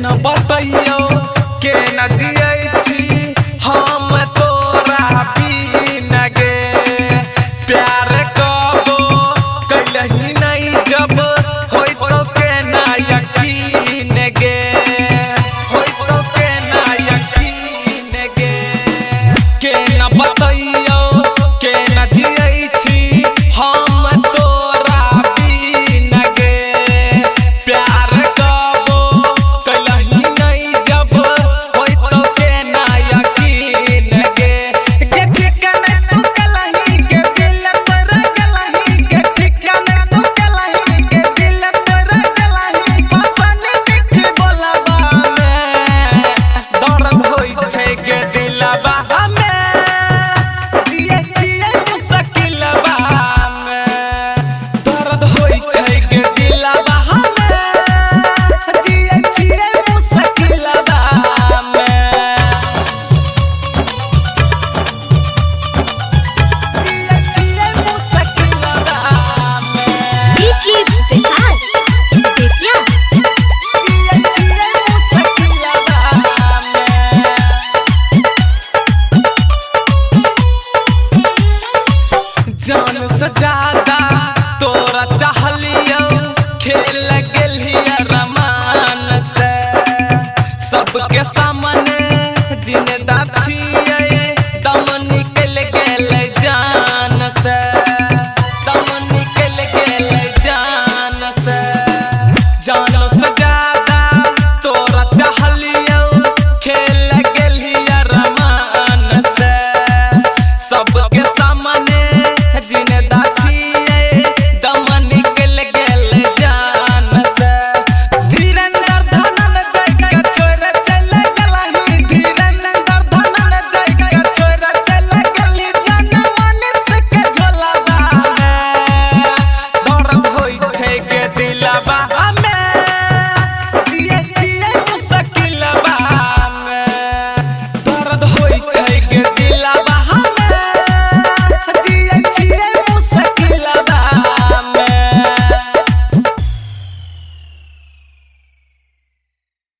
न बतैयो के न जियै छी हम तोरा बिन गे प्यार कबो कैलही नहीं जब होई तो के ना यकीन गे होई तो के ना यकीन गे के न बतैयो के न जियै छी हम तोरा बिन गे प्यार कबो कैलही नहीं जब होई तो के ना यकीन गे के ठिकाने तू कलही के दिल तोरा कलही के ठिकाने तू कलही के दिल तोरा कलही पसन मीठी बोलबा में दर्द होई छै के दिलबा में जिए जिए मुश्किलबा में दर्द होई छै के दिलबा में जिए जिए मुश्किलबा में जिए जिए मुश्किलबा में डीजे विकास बेतिया जिए जिए मुश्किलबा में जान से ज्यादा तोरा चाहलियो खेल गेलिया रमान से सबके सामने